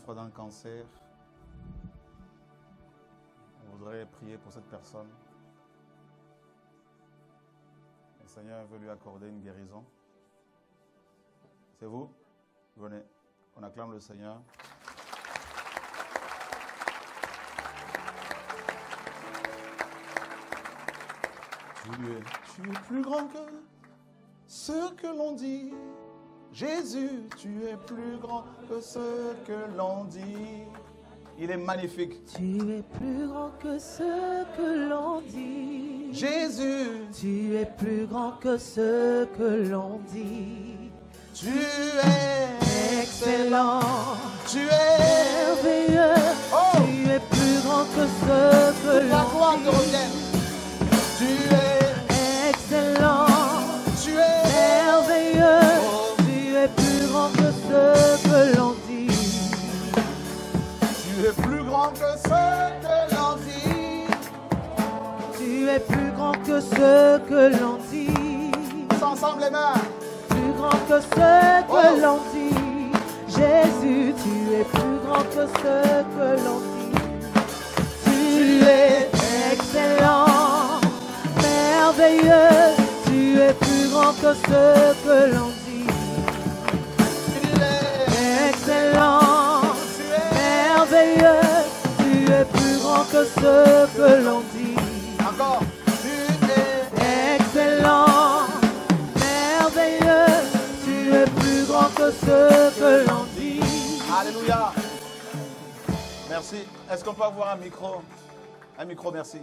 souffre d'un cancer, on voudrait prier pour cette personne. Le Seigneur veut lui accorder une guérison. C'est vous? Venez, on acclame le Seigneur. Tu es plus grand que ce que l'on dit. Jésus, tu es plus grand que ce que l'on dit. Il est magnifique. Tu es plus grand que ce que l'on dit. Jésus, tu es plus grand que ce que l'on dit. Tu es excellent. Tu es merveilleux. Oh. Tu es plus grand que ce que l'on dit. La gloire te revienne. Tu es excellent. Tu es merveilleux. Oh. Tu es plus grand que ce que l'on dit. Tu es plus grand que ce que l'on dit. Tu es plus grand que ce que l'on dit. Ensemble les mains. Plus grand que ce que l'on dit. Jésus, tu es plus grand que ce que l'on dit. Tu es excellent, merveilleux. Tu es plus grand que ce que l'on dit. Tu es excellent, merveilleux. Tu es plus grand que ce que l'on dit. Encore. Tu es excellent, merveilleux. Tu es plus grand que ce que l'on dit. Alléluia. Merci. Est-ce qu'on peut avoir un micro? Un micro, merci.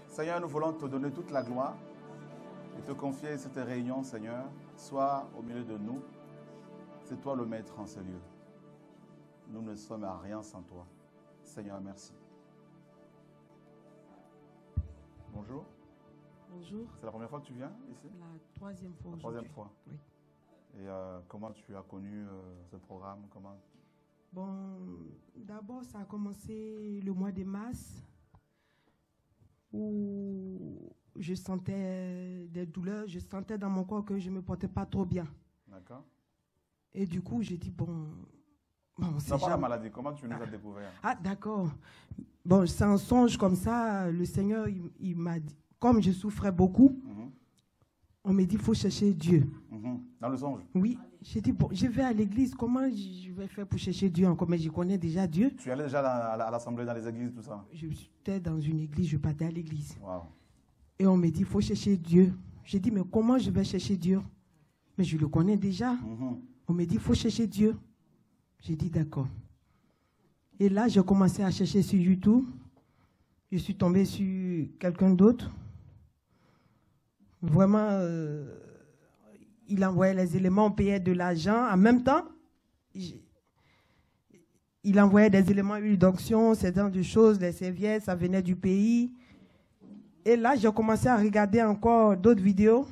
Seigneur, nous voulons te donner toute la gloire et te confier cette réunion, Seigneur. Sois au milieu de nous. C'est toi le maître en ce lieu. Nous ne sommes à rien sans toi. Seigneur, merci. Bonjour. Bonjour. C'est la première fois que tu viens ici? La troisième fois. La troisième fois. Oui. Et comment tu as connu ce programme? Comment... Bon, d'abord, ça a commencé le mois de mars, où je sentais des douleurs. Je sentais dans mon corps que je ne me portais pas trop bien. D'accord. Et du coup, j'ai dit, bon, c'est pas la maladie. Comment tu nous as découvert? Ah, d'accord. Bon, c'est un songe comme ça. Le Seigneur, il m'a dit, comme je souffrais beaucoup, on m'a dit, il faut chercher Dieu. Dans le songe? Oui. J'ai dit, bon, je vais à l'église. Comment je vais faire pour chercher Dieu encore? Mais je connais déjà Dieu. Tu allais déjà à l'assemblée, dans les églises, tout ça? J'étais dans une église, je partais à l'église. Wow. Et on m'a dit, il faut chercher Dieu. J'ai dit, mais comment je vais chercher Dieu? Mais je le connais déjà. On m'a dit, il faut chercher Dieu. J'ai dit, d'accord. Et là, j'ai commencé à chercher sur YouTube. Je suis tombée sur quelqu'un d'autre. Vraiment, il envoyait les éléments, on payait de l'argent. En même temps, il envoyait des éléments, huile d'onction, ce genre de choses, les serviettes, ça venait du pays. Et là, j'ai commencé à regarder encore d'autres vidéos.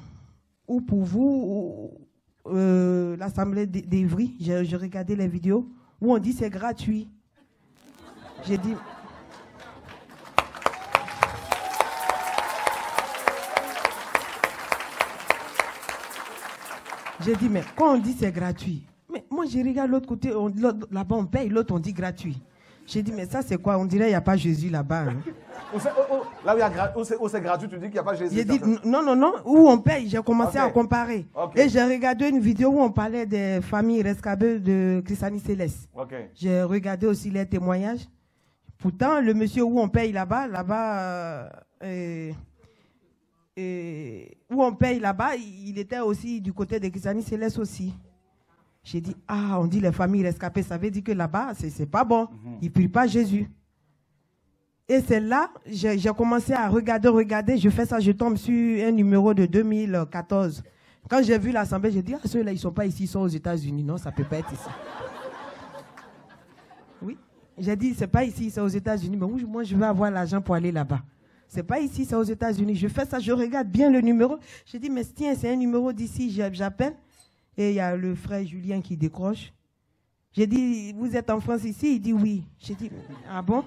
Ou pour vous, l'Assemblée d'Ivry, j'ai regardé les vidéos où on dit c'est gratuit. J'ai dit... J'ai dit, mais quand on dit c'est gratuit, mais moi je regarde l'autre côté, là-bas on paye, l'autre on dit gratuit. J'ai dit, mais ça c'est quoi? On dirait qu'il n'y a pas Jésus là-bas. Hein. Là où c'est gratuit, tu dis qu'il n'y a pas Jésus. J'ai dit, non, où on paye, j'ai commencé à comparer. Et j'ai regardé une vidéo où on parlait des familles rescapées de Christiani Céleste. J'ai regardé aussi les témoignages. Pourtant, le monsieur où on paye là-bas, où on paye là-bas, il était aussi du côté de Christiani Céleste aussi. J'ai dit, on dit les familles rescapées, ça veut dire que là-bas, c'est pas bon. Ils ne prient pas Jésus. Et c'est là, j'ai commencé à regarder. Je fais ça, je tombe sur un numéro de 2014. Quand j'ai vu l'Assemblée, j'ai dit, ceux-là, ils ne sont pas ici, ils sont aux États-Unis. Non, ça ne peut pas être ici. Oui. J'ai dit, c'est pas ici, c'est aux États-Unis. Mais moi, je vais avoir l'argent pour aller là-bas. C'est pas ici, c'est aux États-Unis. Je fais ça, je regarde bien le numéro. J'ai dit, mais tiens, c'est un numéro d'ici, j'appelle. Et il y a le frère Julien qui décroche. J'ai dit, vous êtes en France ici? Il dit oui. J'ai dit, ah bon?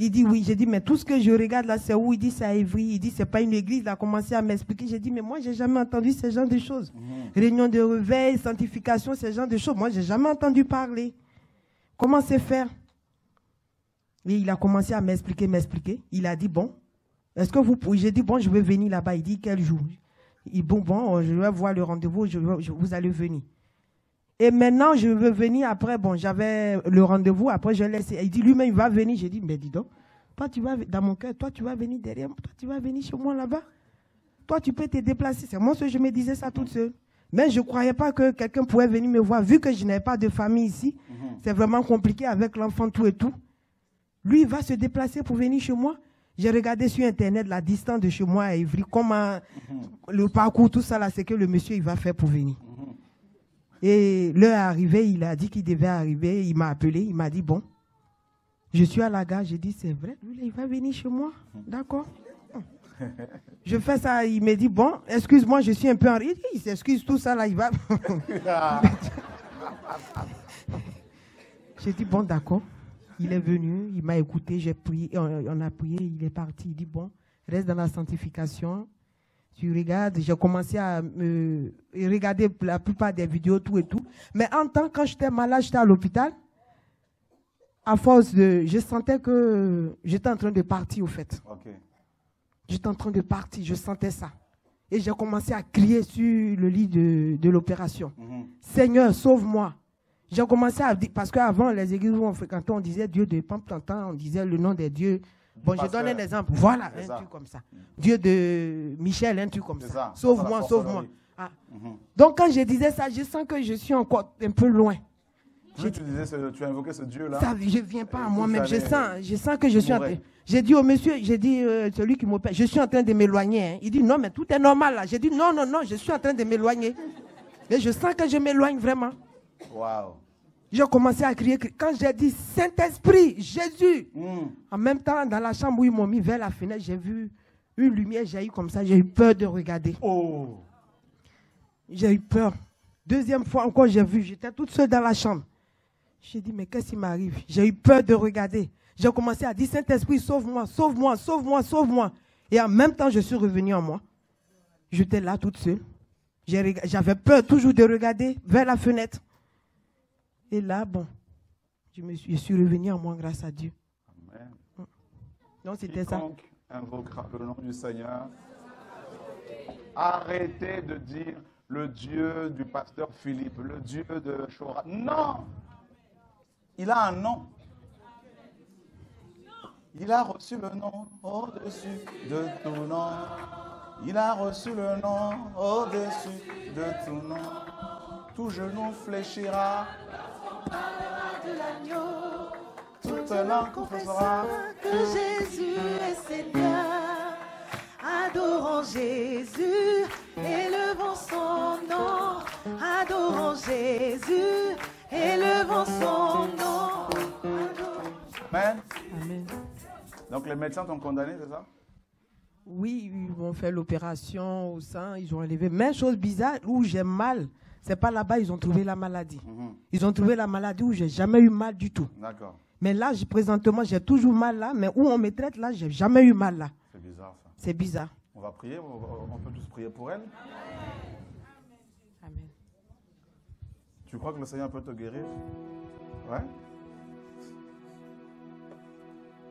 Il dit oui. J'ai dit, mais tout ce que je regarde là, c'est où? Il dit, c'est à Évry. Il dit, c'est pas une église. Il a commencé à m'expliquer. J'ai dit, mais moi, j'ai jamais entendu ce genre de choses. Réunion de réveil, sanctification, ce genre de choses. Moi, j'ai jamais entendu parler. Comment c'est faire? Et il a commencé à m'expliquer. Il a dit, bon, est-ce que vous pouvez? J'ai dit, bon, je vais venir là-bas. Il dit, quel jour? Il dit, bon, je vais voir le rendez-vous, vous allez venir. Et maintenant, je veux venir après, bon, j'avais le rendez-vous, après je laisse. Il dit, lui-même, il va venir. J'ai dit, mais dis donc, toi, tu vas, dans mon cœur, toi, tu vas venir derrière moi, toi, tu vas venir chez moi là-bas. Toi, tu peux te déplacer. C'est moi, je me disais ça toute seule. Mais je ne croyais pas que quelqu'un pouvait venir me voir, vu que je n'avais pas de famille ici. C'est vraiment compliqué avec l'enfant, tout et tout. Lui, il va se déplacer pour venir chez moi. J'ai regardé sur Internet la distance de chez moi à Évry, comment le parcours, tout ça, là, c'est que le monsieur, il va faire pour venir. Et l'heure est arrivée, il a dit qu'il devait arriver, il m'a appelé, il m'a dit, bon, je suis à la gare, j'ai dit, c'est vrai, lui, il va venir chez moi, d'accord. Je fais ça, il me dit, bon, excuse-moi, je suis un peu en rythme, il s'excuse, tout ça, là, il va... J'ai dit, bon, d'accord. Il est venu, il m'a écouté, j'ai prié, on a prié, il est parti, il dit, bon, reste dans la sanctification. Tu regardes, j'ai commencé à regarder la plupart des vidéos, tout et tout. Mais en temps, quand j'étais malade, j'étais à l'hôpital, à force de... Je sentais que j'étais en train de partir, au fait. Okay. J'étais en train de partir, je sentais ça. Et j'ai commencé à crier sur le lit de l'opération. Seigneur, sauve-moi. J'ai commencé à dire, parce qu'avant, les églises où on fréquentait, on disait Dieu de Pamplantan, on disait le nom des dieux. Bon, je donne un exemple. Voilà, un truc comme ça. Dieu de Michel, un truc comme ça. Sauve-moi, sauve-moi. Ah. Donc, quand je disais ça, je sens que je suis encore un peu loin. Tu disais, tu as invoqué ce Dieu-là. Je ne viens pas à moi-même. Je sens que je suis en train. J'ai dit au monsieur, j'ai dit, celui qui m'opère, je suis en train de m'éloigner. Hein. Il dit, non, mais tout est normal là. J'ai dit, non, je suis en train de m'éloigner. Et je sens que je m'éloigne vraiment. Waouh. J'ai commencé à crier. Quand j'ai dit Saint-Esprit, Jésus, en même temps, dans la chambre où ils m'ont mis vers la fenêtre, j'ai vu une lumière jaillir comme ça. J'ai eu peur de regarder. Oh. J'ai eu peur. Deuxième fois encore, j'ai vu. J'étais toute seule dans la chambre. J'ai dit, mais qu'est-ce qui m'arrive? J'ai eu peur de regarder. J'ai commencé à dire, Saint-Esprit, sauve-moi, sauve-moi, sauve-moi, sauve-moi. Et en même temps, je suis revenue en moi. J'étais là toute seule. J'avais peur toujours de regarder vers la fenêtre. Et là, bon, je suis revenu en moi grâce à Dieu. Amen. Donc, c'était ça. Quiconque invoquera le nom du Seigneur, arrêtez de dire le Dieu du pasteur Philippe, le Dieu de Chora. Non! Il a un nom. Il a reçu le nom au-dessus de tout nom. Il a reçu le nom au-dessus de tout nom. Tout genou fléchira. De l'agneau, toute langue confessera que Jésus est Seigneur. Adorons Jésus, élevons son nom. Adorons Jésus, élevons son nom. Amen. Amen. Donc les médecins t'ont condamné, c'est ça? Oui, ils m'ont fait l'opération au sein, ils ont enlevé. Mais chose bizarre, où j'ai mal, c'est pas là-bas, ils ont trouvé la maladie. Ils ont trouvé la maladie où j'ai jamais eu mal du tout. D'accord. Mais là, présentement, j'ai toujours mal là, mais où on me traite là, j'ai jamais eu mal là. C'est bizarre ça. C'est bizarre. On va prier, on peut tous prier pour elle. Amen. Tu crois que le Seigneur peut te guérir? Ouais?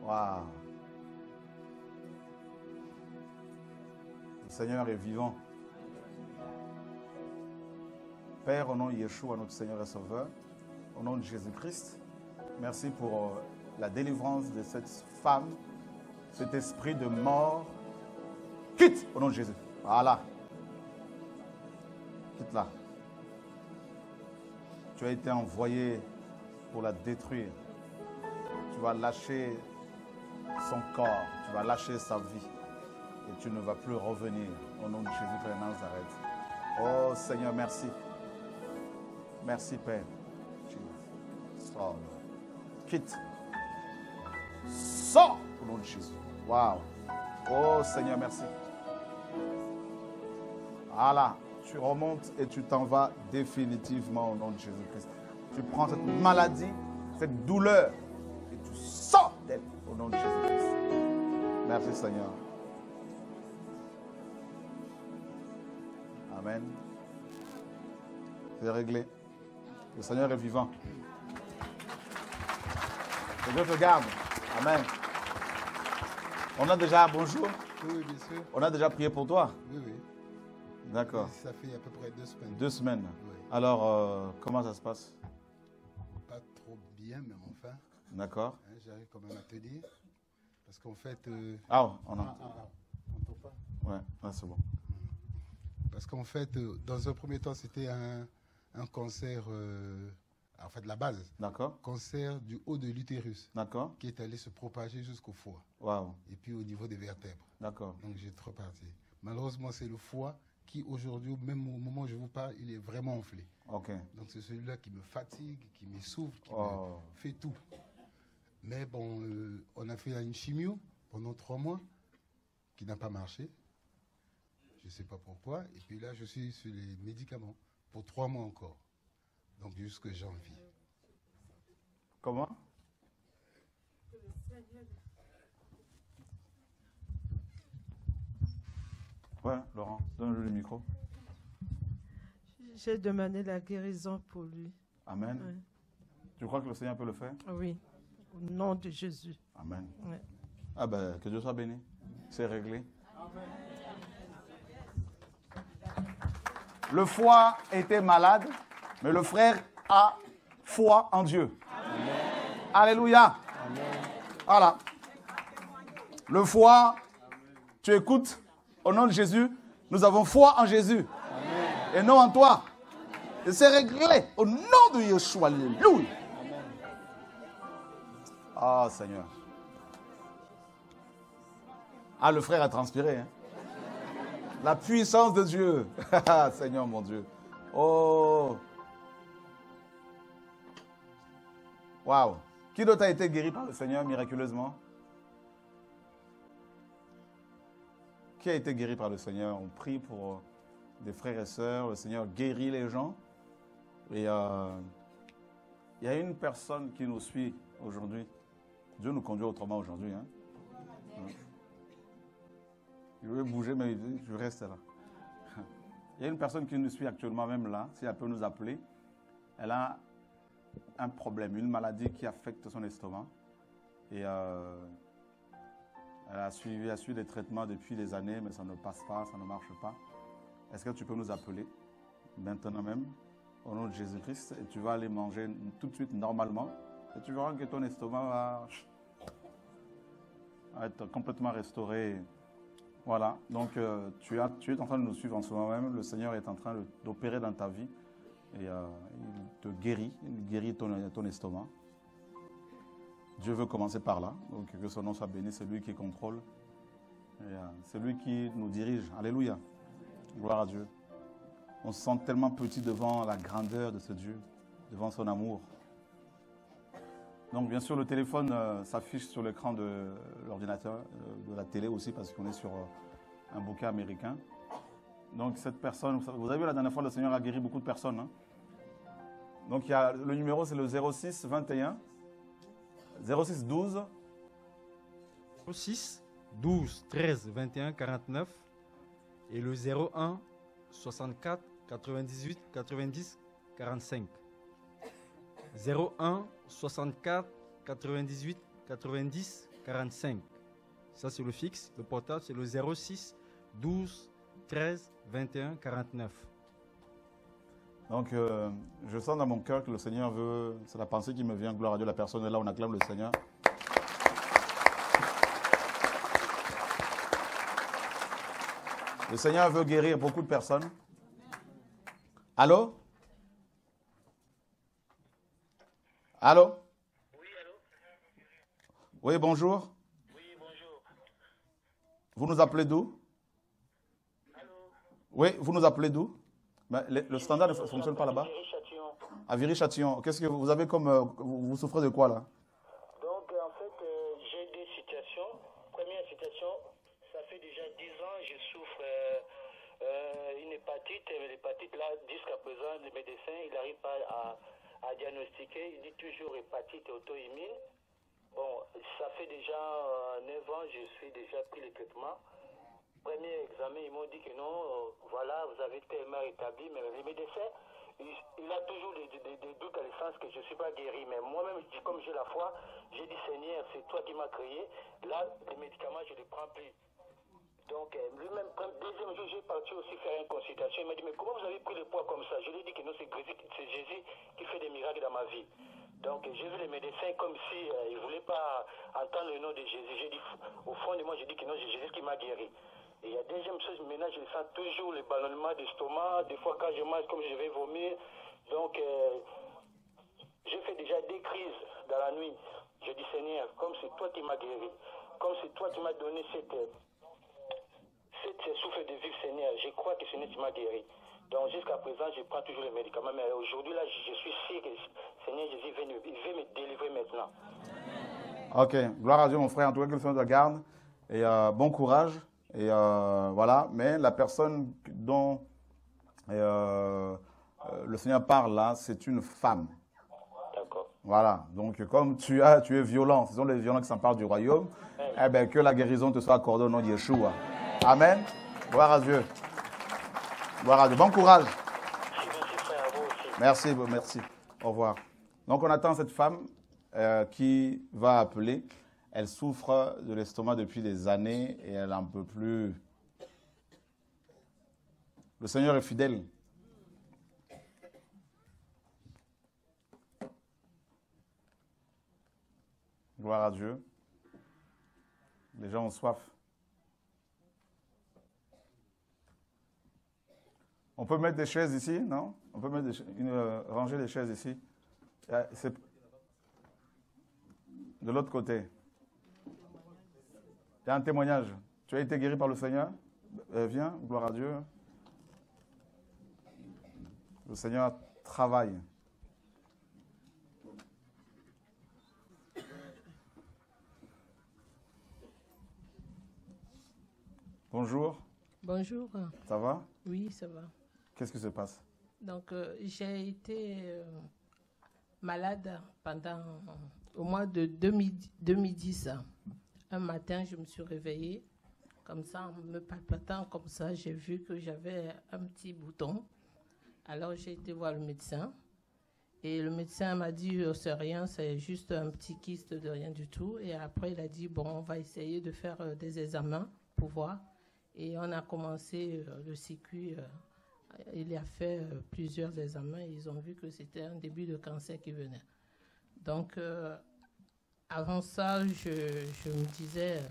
Waouh! Le Seigneur est vivant. Père, au nom de Yeshua, notre Seigneur et Sauveur, au nom de Jésus-Christ, merci pour la délivrance de cette femme, cet esprit de mort. Quitte au nom de Jésus. Voilà. Quitte-la. Tu as été envoyé pour la détruire. Tu vas lâcher son corps, tu vas lâcher sa vie et tu ne vas plus revenir au nom de Jésus-Christ de Nazareth. Oh Seigneur, merci. Merci Père. Sors. Quitte. Sors au nom de Jésus. Waouh. Oh Seigneur, merci. Voilà. Tu remontes et tu t'en vas définitivement au nom de Jésus-Christ. Tu prends cette maladie, cette douleur et tu sors d'elle au Au nom de Jésus-Christ. Merci Seigneur. Amen. C'est réglé. Le Seigneur est vivant. Que Dieu te garde. Amen. On a déjà, bonjour. Oui, bien sûr. On a déjà prié pour toi. Oui, oui. D'accord. Ça fait à peu près 2 semaines. 2 semaines. Oui. Alors, comment ça se passe? Pas trop bien, mais enfin, D'accord. hein, j'arrive quand même à te dire. Parce qu'en fait... Ah, on a. on entend pas. Ouais, là, c'est bon. Parce qu'en fait, dans un premier temps, c'était un cancer, en fait, la base. D'accord. Cancer du haut de l'utérus, D'accord. qui est allé se propager jusqu'au foie. Waouh. Et puis au niveau des vertèbres. D'accord. Donc j'ai trop parti. Malheureusement, c'est le foie qui aujourd'hui, même au moment où je vous parle, il est vraiment enflé. Ok. Donc c'est celui-là qui me fatigue, qui m'essouffle, qui Oh. me fait tout. Mais bon, on a fait une chimio pendant 3 mois qui n'a pas marché. Je ne sais pas pourquoi. Et puis là, je suis sur les médicaments pour 3 mois encore. Donc jusque janvier. Comment? Ouais, Laurent, donne-lui le micro. J'ai demandé la guérison pour lui. Amen. Ouais. Tu crois que le Seigneur peut le faire? Oui, au nom de Jésus. Amen. Ouais. Ah ben, que Dieu soit béni. C'est réglé. Le foie était malade, mais le frère a foi en Dieu. Amen. Alléluia. Amen. Voilà. Le foie, tu écoutes, au nom de Jésus, nous avons foi en Jésus. Amen. Et non en toi. Et c'est réglé au nom de Yeshua. Alléluia. Ah, Seigneur. Ah, le frère a transpiré. Hein? La puissance de Dieu. Seigneur, mon Dieu. Oh. Waouh. Qui d'autre a été guéri par le Seigneur miraculeusement? Qui a été guéri par le Seigneur? On prie pour des frères et sœurs. Le Seigneur guérit les gens. Et il y a une personne qui nous suit aujourd'hui. Dieu nous conduit autrement aujourd'hui. Hein? Je veux bouger, mais je reste là. Il y a une personne qui nous suit actuellement, même là, si elle peut nous appeler. Elle a un problème, une maladie qui affecte son estomac. Et elle a suivi des traitements depuis des années, mais ça ne passe pas, ça ne marche pas. Est-ce que tu peux nous appeler maintenant même, au nom de Jésus-Christ, et tu vas aller manger tout de suite normalement, et tu verras que ton estomac va être complètement restauré. Voilà, donc tu es en train de nous suivre en ce moment même. Le Seigneur est en train d'opérer dans ta vie et il te guérit, il guérit ton estomac. Dieu veut commencer par là, donc que son nom soit béni, c'est lui qui contrôle, c'est lui qui nous dirige. Alléluia, gloire à Dieu. On se sent tellement petit devant la grandeur de ce Dieu, devant son amour. Donc bien sûr le téléphone s'affiche sur l'écran de l'ordinateur, de la télé aussi, parce qu'on est sur un bouquet américain. Donc cette personne, vous avez vu la dernière fois le Seigneur a guéri beaucoup de personnes. Hein? Donc le numéro c'est le 06 21 06 12 06 12 13 21 49 et le 01 64 98 90 45. 01 64 98 90 45. Ça c'est le fixe. Le portable c'est le 06 12 13 21 49. Donc je sens dans mon cœur que le Seigneur veut, c'est la pensée qui me vient, gloire à Dieu, la personne est là, on acclame le Seigneur. Le Seigneur veut guérir beaucoup de personnes. Allô? Allô? Oui, allô? Oui, bonjour. Oui, bonjour. Vous nous appelez d'où? Allô? Oui, vous nous appelez d'où? Le standard ne fonctionne pas là-bas? Viry-Châtillon. À Viry-Châtillon. Qu'est-ce que vous avez comme... vous souffrez de quoi là? Donc, en fait, j'ai deux situations. Première situation, ça fait déjà 10 ans, je souffre une hépatite. Mais l'hépatite, là, jusqu'à présent, le médecin, il n'arrive pas à diagnostiquer. Il dit toujours hépatite auto-immune. Bon, ça fait déjà 9 ans, je suis déjà pris le traitement. Premier examen, ils m'ont dit que non, voilà, vous avez tellement établi, mais les médecins, il a toujours des doutes à le sens que je ne suis pas guéri. Mais moi-même, comme j'ai la foi, j'ai dit Seigneur, c'est toi qui m'as créé. Là, les médicaments, je ne les prends plus. Donc, lui-même, deuxième jour, j'ai parti aussi faire une consultation. Il m'a dit, mais comment vous avez pris le poids comme ça? Je lui ai dit que non, c'est Jésus qui fait des miracles dans ma vie. Donc, j'ai vu les médecins comme si ils ne voulaient pas entendre le nom de Jésus. J'ai dit, au fond de moi, j'ai dit que non, c'est Jésus qui m'a guéri. Et il y a deuxième chose, maintenant, je sens toujours le ballonnement d'estomac. Des fois, quand je mange, comme je vais vomir. Donc, j'ai fait déjà des crises dans la nuit. Je dis, Seigneur, comme c'est toi qui m'as guéri, comme c'est toi qui m'as donné cette souffle de vie, Seigneur, je crois que Seigneur, tu m'as guéri. Donc, jusqu'à présent, je prends toujours les médicaments. Mais aujourd'hui, là, je suis sûr que Seigneur Jésus veut me délivrer maintenant. Ok, gloire à Dieu, mon frère. En tout cas, que le Seigneur te garde. Et bon courage. Et voilà. Mais la personne dont le Seigneur parle là, c'est une femme. D'accord. Voilà. Donc, comme tu es violent, ce sont les violents qui s'emparent du royaume. Eh bien, que la guérison te soit accordée au nom de Yeshua. Amen. Gloire à Dieu. Gloire à Dieu. Bon courage. Merci, merci. Au revoir. Donc, on attend cette femme qui va appeler. Elle souffre de l'estomac depuis des années et elle n'en peut plus. Le Seigneur est fidèle. Gloire à Dieu. Les gens ont soif. On peut mettre des chaises ici, non? On peut mettre ranger les chaises ici. C'est de l'autre côté. Il y a un témoignage. Tu as été guéri par le Seigneur? Viens, gloire à Dieu. Le Seigneur travaille. Bonjour. Bonjour. Ça va? Oui, ça va. Qu'est-ce qui se passe? Donc, j'ai été malade pendant au mois de 2010. Un matin, je me suis réveillée, comme ça, en me palpitant comme ça, j'ai vu que j'avais un petit bouton. Alors, j'ai été voir le médecin. Et le médecin m'a dit, c'est rien, c'est juste un petit kyste de rien du tout. Et après, il a dit, bon, on va essayer de faire des examens pour voir. Et on a commencé le circuit. Il a fait plusieurs examens et ils ont vu que c'était un début de cancer qui venait. Donc, avant ça, je me disais,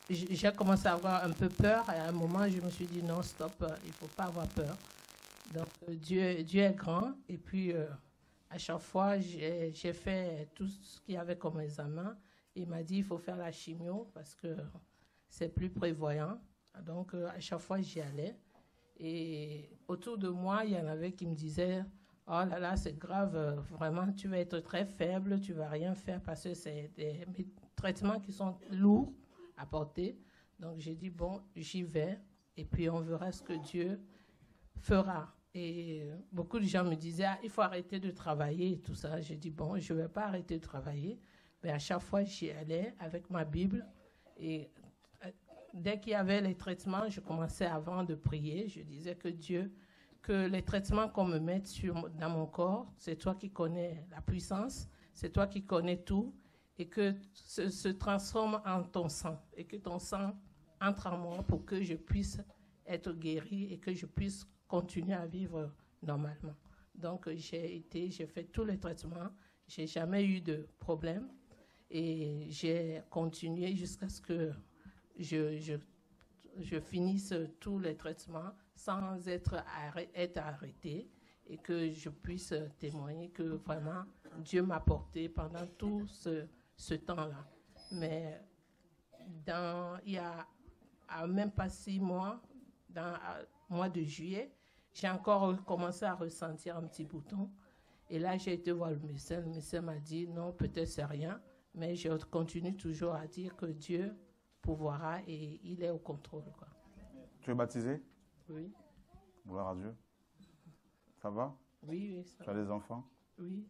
j'ai commencé à avoir un peu peur. Et à un moment, je me suis dit, non, stop, il ne faut pas avoir peur. Donc, Dieu est grand. Et puis, à chaque fois, j'ai fait tout ce qu'il y avait comme examen. Il m'a dit, il faut faire la chimio parce que c'est plus prévoyant. Donc, à chaque fois, j'y allais. Et autour de moi, il y en avait qui me disaient, oh là là, c'est grave, vraiment, tu vas être très faible, tu ne vas rien faire parce que c'est des traitements qui sont lourds à porter. Donc, j'ai dit, bon, j'y vais et puis on verra ce que Dieu fera. Et beaucoup de gens me disaient, ah, il faut arrêter de travailler et tout ça. J'ai dit, bon, je ne vais pas arrêter de travailler. Mais à chaque fois, j'y allais avec ma Bible et dès qu'il y avait les traitements, je commençais avant de prier. Je disais que Dieu, que les traitements qu'on me mette dans mon corps, c'est toi qui connais la puissance, c'est toi qui connais tout, et que se transforme en ton sang, et que ton sang entre en moi pour que je puisse être guéri et que je puisse continuer à vivre normalement. Donc, j'ai fait tous les traitements, je n'ai jamais eu de problème, et j'ai continué jusqu'à ce que je finisse tous les traitements sans être arrêtée et que je puisse témoigner que vraiment Dieu m'a porté pendant tout ce temps-là. Mais il y a même pas 6 mois, dans le mois de juillet, j'ai encore commencé à ressentir un petit bouton. Et là, j'ai été voir le médecin. Le médecin m'a dit, non, peut-être c'est rien, mais je continue toujours à dire que Dieu pourvoira et il est au contrôle, quoi. Tu es baptisé? Oui. Gloire à Dieu. Ça va? Oui, ça va. Tu as des enfants? Oui.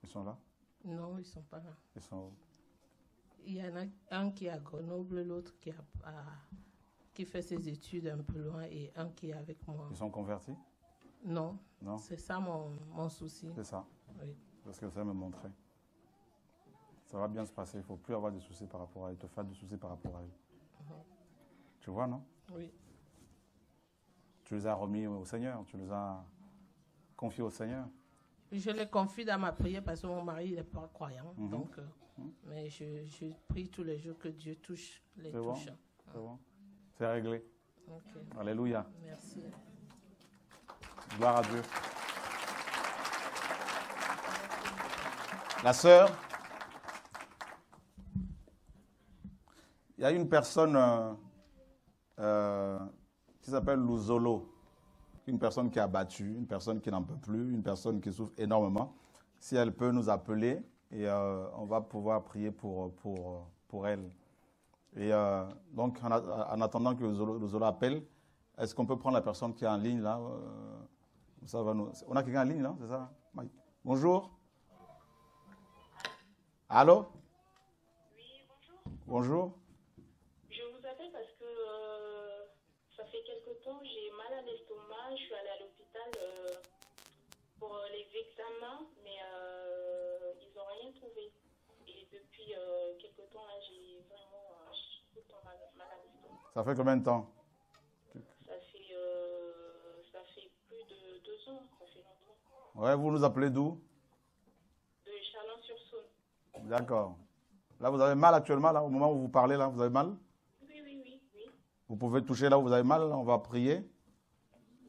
Ils sont là? Non, ils ne sont pas là. Ils sont où? Il y en a un qui est à Grenoble, l'autre qui fait ses études un peu loin et un qui est avec moi. Ils sont convertis? Non, Non. c'est ça mon souci. C'est ça. Oui. Parce que ça me montrait. Ça va bien se passer. Il ne faut plus avoir de soucis par rapport à eux, te faire de soucis par rapport à eux. Tu vois, non? Oui. Tu les as remis au Seigneur, tu les as confiés au Seigneur. Je les confie dans ma prière parce que mon mari n'est pas croyant. Donc, mais je prie tous les jours que Dieu touche les C'est bon? touches. C'est bon? C'est réglé. Ok. Alléluia. Merci. Gloire à Dieu. La sœur, il y a une personne qui s'appelle Luzolo, une personne qui est abattue, une personne qui n'en peut plus, une personne qui souffre énormément. Si elle peut nous appeler, et on va pouvoir prier pour elle. Et donc, en attendant que Luzolo appelle, est-ce qu'on peut prendre la personne qui est en ligne là? Ça va nous... On a quelqu'un en ligne là, c'est ça? Mike. Bonjour. Allô? Oui, bonjour. Bonjour. Je vous appelle parce que ça fait quelque temps, j'ai mal à l'estomac. Je suis allée à l'hôpital pour les examens, mais ils n'ont rien trouvé. Et depuis quelque temps, là, j'ai vraiment tout le temps mal à l'estomac. Ça fait combien de temps? Ça fait plus de 2 ans, ça fait longtemps. Ouais, vous nous appelez d'où? De Chalon-sur-Saône. D'accord. Là, vous avez mal actuellement, là, au moment où vous parlez, là, vous avez mal? Oui. Vous pouvez toucher là où vous avez mal, on va prier.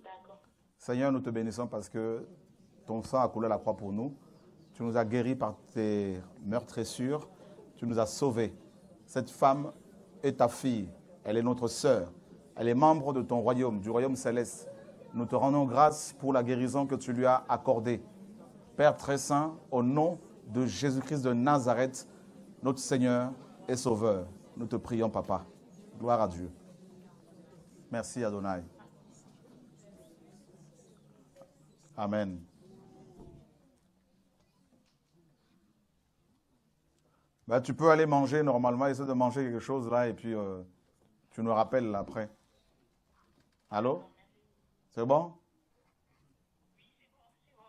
D'accord. Seigneur, nous te bénissons parce que ton sang a coulé à la croix pour nous. Tu nous as guéris par tes meurtrissures. Tu nous as sauvés. Cette femme est ta fille. Elle est notre sœur. Elle est membre de ton royaume, du royaume céleste. Nous te rendons grâce pour la guérison que tu lui as accordée. Père très saint, au nom de Jésus-Christ de Nazareth, notre Seigneur et Sauveur, nous te prions, Papa. Gloire à Dieu. Merci, Adonai. Amen. Ben, tu peux aller manger normalement, essaie de manger quelque chose là et puis tu nous rappelles là, après. Allô? C'est bon? Oui, c'est bon,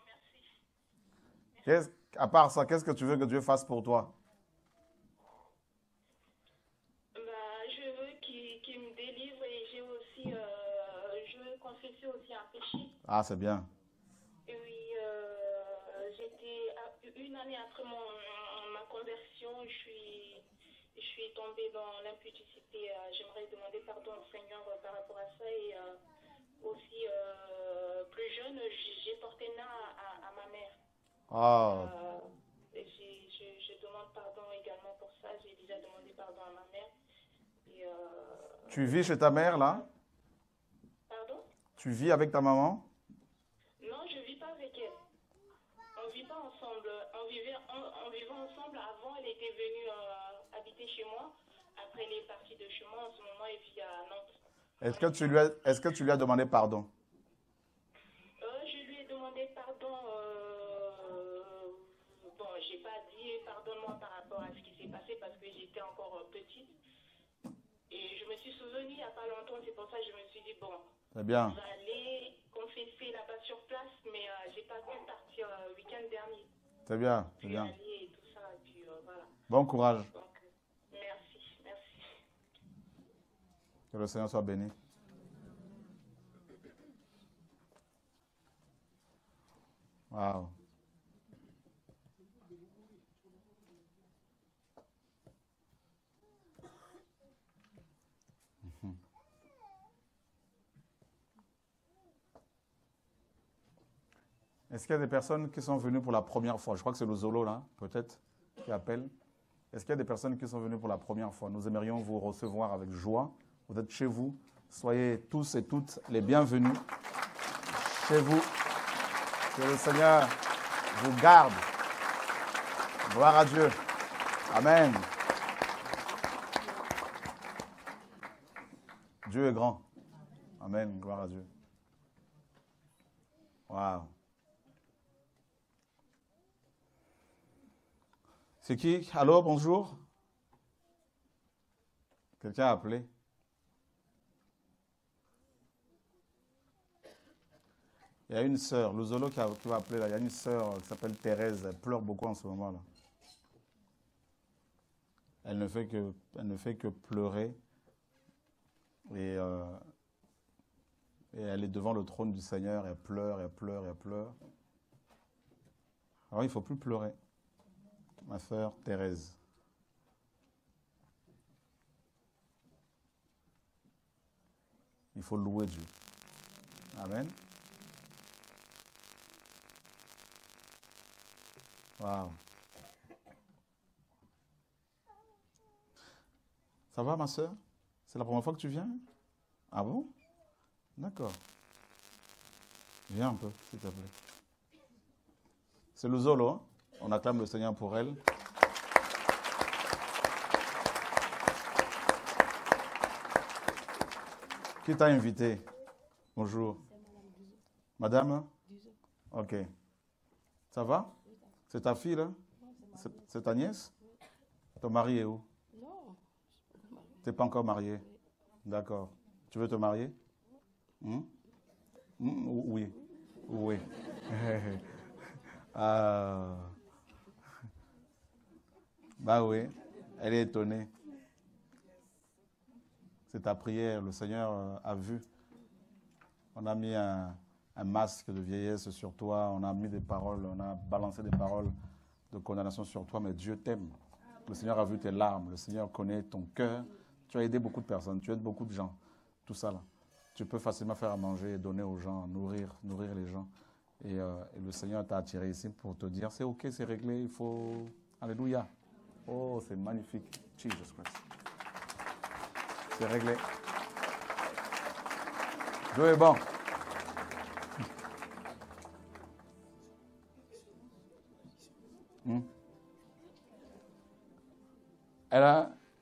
merci. À part ça, qu'est-ce que tu veux que Dieu fasse pour toi? Je veux qu'il me délivre et j'ai aussi, je veux confesser aussi un péché. Ah, c'est bien. Et oui, j'étais une année après ma conversion, je suis tombée dans l'impudicité. J'aimerais demander pardon au Seigneur par rapport à ça et aussi plus jeune, j'ai porté nain à ma mère. Ah. Je demande pardon également pour ça. J'ai déjà demandé pardon à ma mère. Et, Tu vis chez ta mère là? Pardon? Tu vis avec ta maman? Non, je ne vis pas avec elle. On ne vit pas ensemble. On vivait ensemble. Avant, elle était venue habiter chez moi. Après, elle est partie de chez moi. En ce moment, elle vit à Nantes. Est-ce que tu lui as demandé pardon? Je lui ai demandé pardon. Bon, j'ai pas dit pardonne-moi par rapport à ce qui s'est passé parce que j'étais encore petite. Et je me suis souvenue il n'y a pas longtemps. C'est pour ça que je me suis dit, bon, C'est bien. je vais aller confesser là-bas sur place. Mais j'ai pas pu partir le week-end dernier. C'est bien, c'est Puis bien. aller et tout ça. Et puis voilà. Bon courage. Donc, merci. Que le Seigneur soit béni. Wow. Est-ce qu'il y a des personnes qui sont venues pour la première fois? Je crois que c'est le Zolo là, peut-être, qui appelle. Est-ce qu'il y a des personnes qui sont venues pour la première fois? Nous aimerions vous recevoir avec joie. Vous êtes chez vous. Soyez tous et toutes les bienvenus chez vous. Que le Seigneur vous garde. Gloire à Dieu. Amen. Dieu est grand. Amen. Gloire à Dieu. Wow. C'est qui? Allô, bonjour. Quelqu'un a appelé? Il y a une sœur, Luzolo qui va appeler là. Il y a une sœur qui s'appelle Thérèse. Elle pleure beaucoup en ce moment là. Elle ne fait que pleurer. Et elle est devant le trône du Seigneur. Elle pleure, elle pleure, elle pleure. Alors il ne faut plus pleurer. Ma sœur Thérèse. Il faut louer Dieu. Amen. Wow. Ça va, ma soeur? C'est la première fois que tu viens? Ah bon? D'accord. Viens un peu, s'il te plaît. C'est Luzolo, hein? On acclame le Seigneur pour elle. Qui t'a invité? Bonjour. Madame? Ok. Ça va? C'est ta fille, là? C'est ta nièce? Ton mari est où? Non. Tu n'es pas encore mariée? D'accord. Tu veux te marier? Oui. Oui. Bah oui, elle est étonnée. C'est ta prière, le Seigneur a vu. On a mis un masque de vieillesse sur toi, on a mis des paroles, on a balancé des paroles de condamnation sur toi, mais Dieu t'aime. Le Seigneur a vu tes larmes, le Seigneur connaît ton cœur. Tu as aidé beaucoup de personnes, tu aides beaucoup de gens, tout ça là. Tu peux facilement faire à manger, donner aux gens, nourrir les gens. Et le Seigneur t'a attiré ici pour te dire, c'est ok, c'est réglé, il faut... Alléluia. Oh, c'est magnifique. Jesus Christ. C'est réglé. Dieu est bon.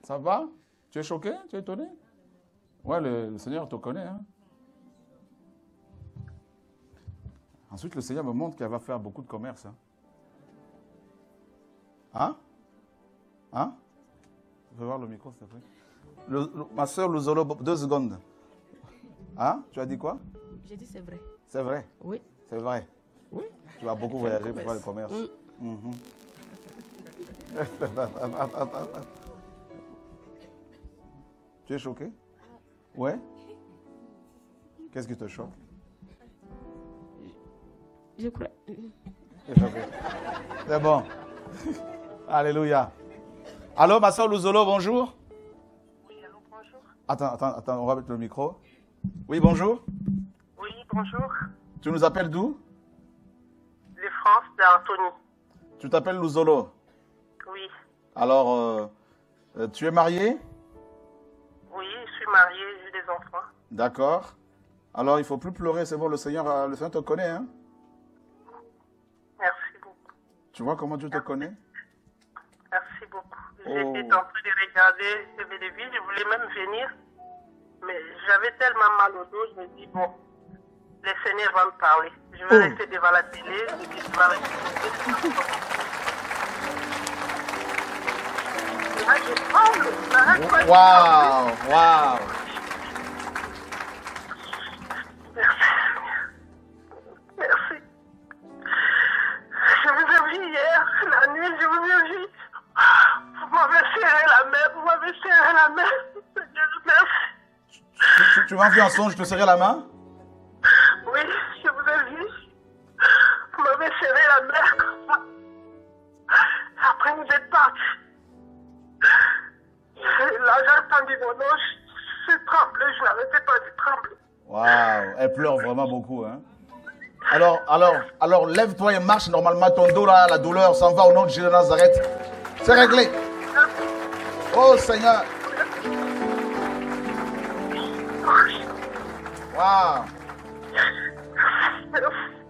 Ça va? Tu es choqué? Tu es étonné? Ouais, le Seigneur te connaît. Hein? Ensuite, le Seigneur me montre qu'elle va faire beaucoup de commerce. Hein? Hein? Je veux voir le micro, s'il te plaît. Ma soeur Luzolo, 2 secondes. Hein? Tu as dit quoi? J'ai dit c'est vrai. C'est vrai? Oui. C'est vrai? Oui. Tu vas beaucoup voyager pour faire le commerce. Tu es choqué? Ouais? Qu'est-ce qui te choque? Je crois. C'est bon. Alléluia. Allô, ma soeur Luzolo, bonjour. Oui, allô, bonjour. Attends, on va mettre le micro. Oui, bonjour. Oui, bonjour. Tu nous appelles d'où? De France, d'Anthony. Tu t'appelles Luzolo. Oui. Alors, tu es marié? Oui, je suis mariée, j'ai des enfants. D'accord. Alors, il ne faut plus pleurer, c'est bon, le Seigneur te connaît, hein? Merci beaucoup. Tu vois comment Dieu te connaît? Merci beaucoup. J'étais en train de regarder ce télévision, je voulais même venir, mais j'avais tellement mal au dos, je me dis, bon, le Seigneur va me parler. Je vais rester devant la télé, et puis je vais rester. Là, je parle, Waouh! Merci. Je vous ai vu hier, la nuit, je vous ai vu. Vous m'avez serré la main, Seigneur, merci. Tu m'as vu en songe, je te serrais la main? Oui, je vous ai vu. Vous m'avez serré la main comme ça. Après, vous êtes partis. Là, j'ai entendu mon nom, je tremblais, je n'arrêtais pas de trembler. Waouh, elle pleure vraiment beaucoup, hein? Alors, lève-toi et marche normalement. Ton dos là, la douleur s'en va au nom de Jésus de Nazareth. C'est réglé. Oh Seigneur. Waouh.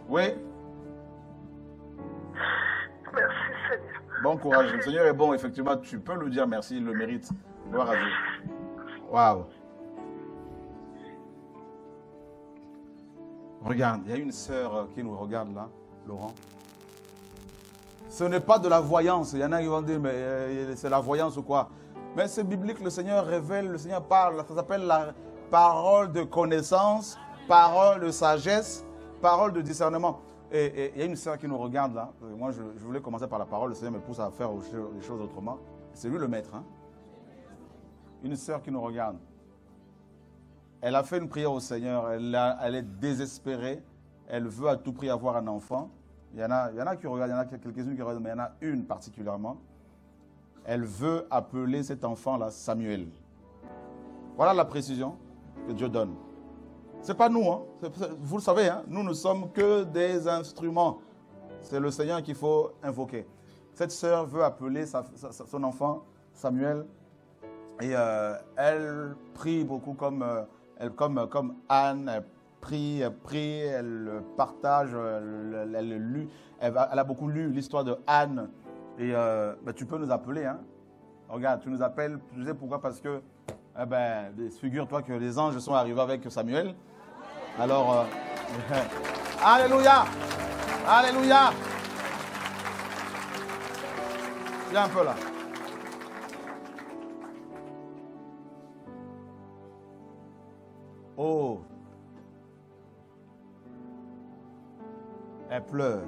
Oui. Merci Seigneur. Bon courage. Le Seigneur est bon, effectivement. Tu peux lui dire merci, il le mérite. Gloire à Dieu. Waouh. Regarde, il y a une sœur qui nous regarde là, Laurent. Ce n'est pas de la voyance. Il y en a qui vont dire, mais c'est la voyance ou quoi? Mais c'est biblique, le Seigneur révèle, le Seigneur parle. Ça s'appelle la parole de connaissance, parole de sagesse, parole de discernement. Et il y a une sœur qui nous regarde là. Moi, je voulais commencer par la parole. Le Seigneur me pousse à faire les choses autrement. C'est lui le maître. Hein? Une sœur qui nous regarde. Elle a fait une prière au Seigneur. Elle est désespérée. Elle veut à tout prix avoir un enfant. Il y en a qui regardent, il y en a quelques-unes qui regardent, mais il y en a une particulièrement. Elle veut appeler cet enfant-là Samuel. Voilà la précision que Dieu donne. Ce n'est pas nous, hein. Vous le savez, hein. Nous ne sommes que des instruments. C'est le Seigneur qu'il faut invoquer. Cette sœur veut appeler son enfant Samuel et elle prie beaucoup comme Anne. Elle prie, elle partage, elle a beaucoup lu l'histoire de Anne. Et tu peux nous appeler. Hein. Regarde, tu nous appelles. Tu sais pourquoi? Parce que figure-toi que les anges sont arrivés avec Samuel. Alors, alléluia, alléluia. Viens un peu là. Oh, elle pleure.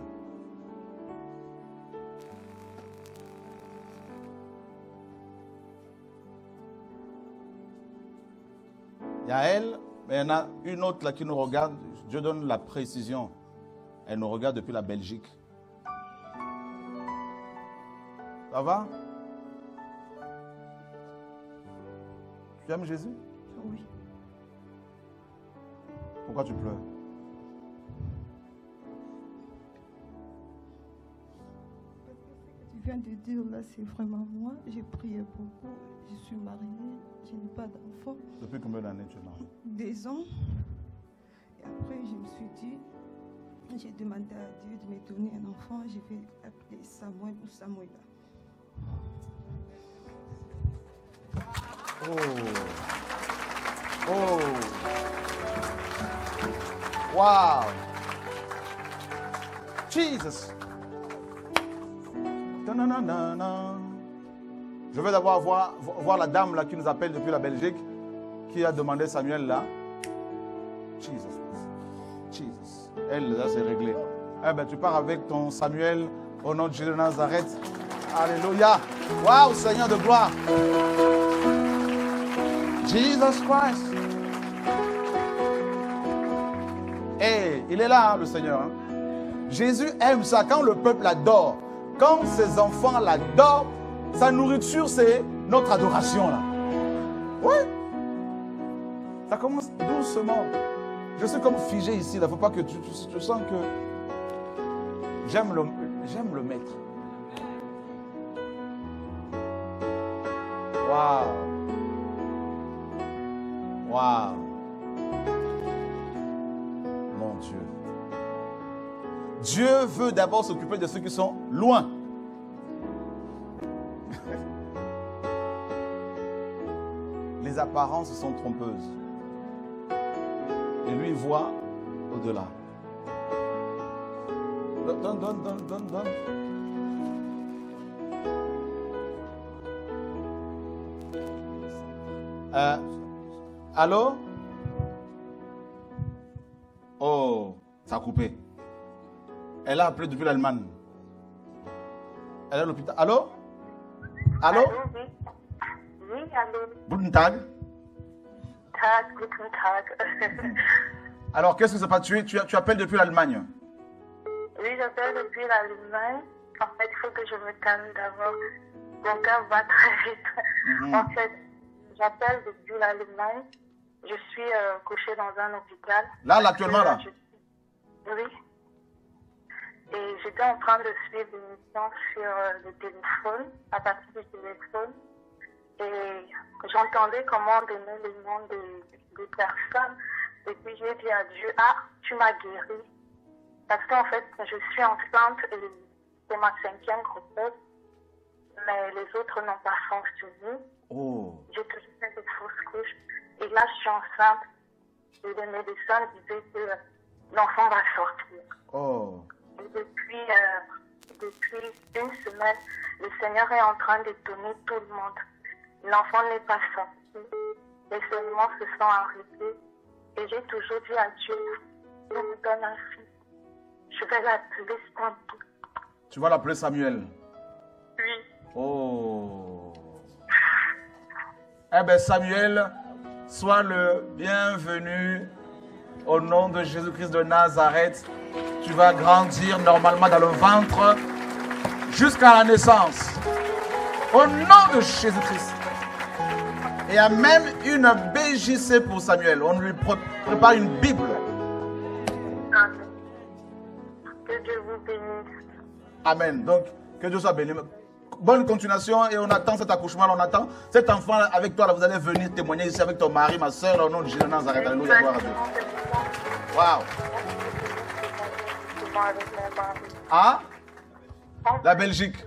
Il y a elle, mais il y en a une autre là qui nous regarde. Dieu donne la précision. Elle nous regarde depuis la Belgique. Ça va? Tu aimes Jésus? Oui. Pourquoi tu pleures? Tu viens de dire là, c'est vraiment moi. J'ai prié beaucoup. Je suis mariée. Je n'ai pas d'enfant. Depuis combien d'années tu es mariée? 2 ans. Et après, je me suis dit, j'ai demandé à Dieu de me donner un enfant. Je vais appeler Samuel ou Samuela. Oh. Oh. Wow. Jesus. Je vais d'abord voir la dame là qui nous appelle depuis la Belgique, qui a demandé Samuel là. Jesus. Elle, là, c'est réglé. Eh ben, tu pars avec ton Samuel au nom de Jésus de Nazareth. Alléluia. Waouh, Seigneur de gloire. Jesus Christ. Et il est là, hein, le Seigneur. Hein. Jésus aime ça quand le peuple adore. Quand ses enfants l'adorent, sa nourriture, c'est notre adoration. Là. Oui. Ça commence doucement. Je suis comme figé ici. Il ne faut pas que tu sens que j'aime le maître. Waouh. Waouh. Mon Dieu. Dieu veut d'abord s'occuper de ceux qui sont loin. Les apparences sont trompeuses. Et lui, il voit au-delà. Donne. Allô? Oh, ça a coupé. Elle a appelé depuis l'Allemagne. Elle est à l'hôpital. Allô? Allô? Oui, allô. Guten Tag. Guten Tag. Alors, qu'est-ce que ça passe? Tu appelles depuis l'Allemagne? Oui, j'appelle depuis l'Allemagne. En fait, il faut que je me calme d'abord. Mon cœur va très vite. En fait, j'appelle depuis l'Allemagne. Je suis couchée dans un hôpital. Là, actuellement, là? Oui. Et j'étais en train de suivre une émission sur le téléphone, à partir du téléphone. Et j'entendais comment donner le nom des personnes. Et puis j'ai dit à Dieu, ah, tu m'as guéri. Parce qu'en fait, je suis enceinte et c'est ma 5e grossesse. Mais les autres n'ont pas fonctionné. Oh. J'ai toujours fait des fausses couches. Et là, je suis enceinte. Et les médecins disaient que l'enfant va sortir. Oh. Et depuis une semaine, le Seigneur est en train d'étonner tout le monde. l'enfant n'est pas sorti. Les saignements se sont arrêtés. Et j'ai toujours dit à Dieu, il me donne un fils. Je vais l'appeler Samuel. Tu vas l'appeler Samuel? Oui. Oh. Eh bien, Samuel, sois le bienvenu au nom de Jésus-Christ de Nazareth. Tu vas grandir normalement dans le ventre jusqu'à la naissance. Au nom de Jésus-Christ. Et il y a même une BJC pour Samuel. On lui prépare une Bible. Amen. Que Dieu vous bénisse. Amen. Donc, que Dieu soit béni. Bonne continuation et on attend cet accouchement, on attend cet enfant avec toi. Là, vous allez venir témoigner ici avec ton mari, ma soeur, au nom de Jésus de Nazareth. Alléluia, gloire à Dieu. Waouh. Ah, la Belgique.